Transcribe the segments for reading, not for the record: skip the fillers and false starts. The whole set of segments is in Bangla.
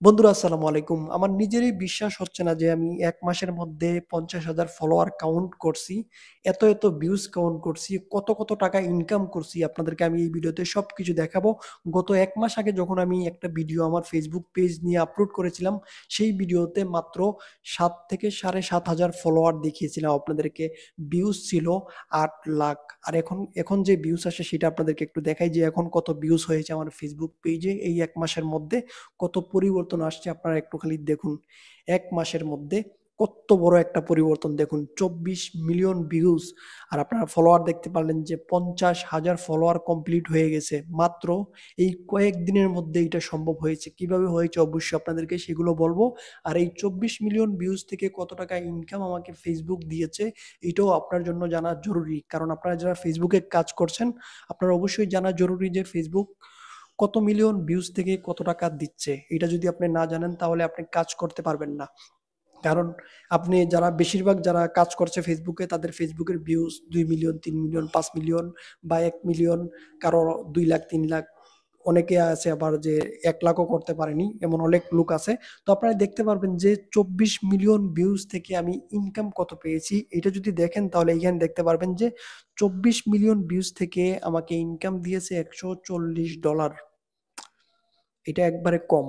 বন্ধুরা আসসালামু আলাইকুম। আমার নিজেরই বিশ্বাস হচ্ছে না যে আমি ১ মাসের মধ্যে ৫০,০০০ ফলোয়ার কাউন্ট করছি। এত ভিউজ কাউন্ট করছি। কত টাকা ইনকাম করছি আপনাদেরকে আমি এই ভিডিওতে সবকিছু দেখাবো। গত ১ মাস আগে যখন আমি একটা ভিডিও আমার Facebook পেজ নিয়ে আপলোড করেছিলাম, সেই ভিডিওতে মাত্র ৭ থেকে ৭,৫০০ ফলোয়ার দেখিয়েছিলাম আপনাদেরকে। ভিউজ ছিল ৮,০০,০০০। আর এখন যে ভিউজ আসে সেটা আপনাদেরকে একটু দেখাই যে এখন কত ভিউজ হয়েছে আমার Facebook পেজে এই ১ মাসের মধ্যে। কত পরিবর্তন আসছে আপনারা একটু খালি দেখুন। ১ মাসের মধ্যে কত বড় একটা পরিবর্তন দেখুন। ২৪ মিলিয়ন ভিউজ। আর আপনারা ফলোয়ার দেখতে পারলেন যে ৫০,০০০ ফলোয়ার কমপ্লিট হয়ে গেছে। মাত্র এই কয়েকদিনের মধ্যে এটা সম্ভব হয়েছে। কিভাবে হয়েছে অবশ্যই আপনাদেরকে সেগুলো বলবো। আর এই ২৪ মিলিয়ন ভিউজ থেকে কত টাকা ইনকাম আমাকে Facebook দিয়েছে এটাও আপনার জন্য জানা জরুরি। কারণ আপনারা যারা Facebook এ কাজ করছেন, আপনার অবশ্যই জানা জরুরি যে Facebook কত মিলিয়ন ভিউজ থেকে কত টাকা দিচ্ছে। এটা যদি আপনি না জানেন তাহলে আপনি কাজ করতে পারবেন না। কারণ আপনি যারা বেশিরভাগ যারা কাজ করছে ফেসবুকে তাদের ফেসবুকের ভিউজ ২ মিলিয়ন, ৩ মিলিয়ন, ৫ মিলিয়ন বা ১ মিলিয়ন, কারো ২ লাখ, ৩ লাখ, অনেকে আছে আবার যে ১ লাখও করতে পারেনি। এমন অনেক লোক আছে। তো আপনারা দেখতে পারবেন যে ২৪ মিলিয়ন ভিউজ থেকে আমি ইনকাম কত পেয়েছি। এটা যদি দেখেন তাহলে এইখানে দেখতে পারবেন যে ২৪ মিলিয়ন ভিউজ থেকে আমাকে ইনকাম দিয়েছে $১৪০। এটা একবারে কম।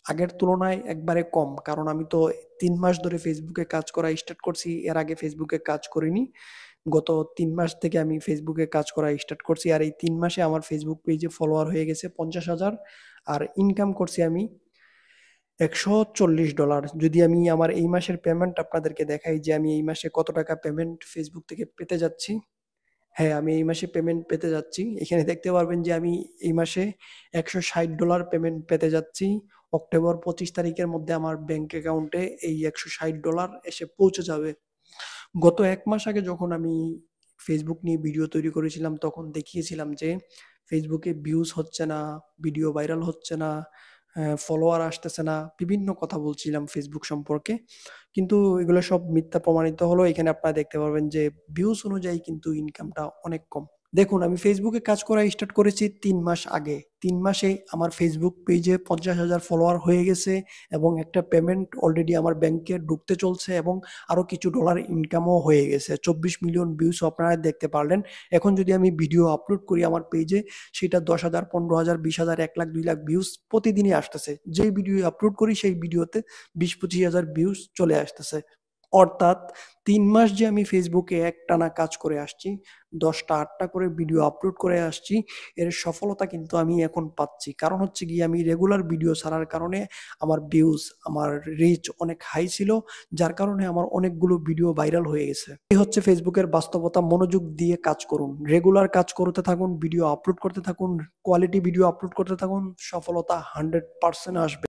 আগের তুলনায় একবারে কম। কারণ আমি তো ৩ মাস ধরে ফেসবুকে কাজ করা স্টার্ট করছি। এর আগে ফেসবুকে কাজ করিনি। গত ৩ মাস থেকে আমি ফেসবুকে কাজ করা স্টার্ট করছি। আর এই ৩ মাসে আমার ফেসবুক পেজে ফলোয়ার হয়ে গেছে ৫০,০০০। আর ইনকাম করছি আমি $১৪০। যদি আমি আমার এই মাসের পেমেন্ট আপনাদেরকে দেখাই যে আমি এই মাসে কত টাকা পেমেন্ট ফেসবুক থেকে পেতে যাচ্ছি। হ্যাঁ, আমি এই মাসে পেমেন্ট পেতে যাচ্ছি। এখানে দেখতে পারবেন যে আমি এই মাসে $১৬০ পেমেন্ট পেতে যাচ্ছি। অক্টোবর ২৫ তারিখের মধ্যে আমার ব্যাংক অ্যাকাউন্টে এই $১৬০ এসে পৌঁছে যাবে। গত ১ মাস আগে যখন আমি Facebook নিয়ে ভিডিও তৈরি করেছিলাম তখন দেখিয়েছিলাম যে Facebook এ ভিউজ হচ্ছে না, ভিডিও ভাইরাল হচ্ছে না, ফলোয়ার আসতেছে না। বিভিন্ন কথা বলছিলাম Facebook সম্পর্কে। কিন্তু এগুলো সব মিথ্যা প্রমাণিত হলো। এখানে আপনারা দেখতে পারবেন যে ভিউজ অনুযায়ী কিন্তু ইনকামটা অনেক কম। দেখুন আমি ফেসবুকে কাজ করা স্টার্ট করেছি ৩ মাস আগে। ৩ মাসেই আমার ফেসবুক পেজে ৫০,০০০ ফলোয়ার হয়ে গেছে এবং একটা পেমেন্ট অলরেডি আমার ব্যাংকে ঢুকতে চলছে এবং আরো কিছু ডলার ইনকামও হয়ে গেছে। ২৪ মিলিয়ন ভিউজ আপনারা দেখতে পারলেন। এখন যদি আমি ভিডিও আপলোড করি আমার পেজে সেটা ১০,০০০, ১৫,০০০, ২০,০০০, ১ লাখ, ২ লাখ ভিউজ প্রতিদিনই আসতেছে। যেই ভিডিও আপলোড করি সেই ভিডিওতে ২০-২৫,০০০ ভিউজ চলে আসতেছে। অর্থাৎ ৩ মাস যে আমি ফেসবুকে একটানা কাজ করে আসছি, ১০টা ৮টা করে ভিডিও আপলোড করে আসছি, এর সফলতা কিন্তু আমি এখন পাচ্ছি। কারণ হচ্ছে গিয়ে আমি রেগুলার ভিডিও ছাড়ার কারণে আমার ভিউজ, আমার রিচ অনেক হাই ছিল। যার কারণে আমার অনেকগুলো ভিডিও ভাইরাল হয়ে গেছে। এই হচ্ছে ফেসবুকের বাস্তবতা। মনোযোগ দিয়ে কাজ করুন। রেগুলার কাজ করতে থাকুন, ভিডিও আপলোড করতে থাকুন, কোয়ালিটি ভিডিও আপলোড করতে থাকুন। সফলতা 100% আসবে।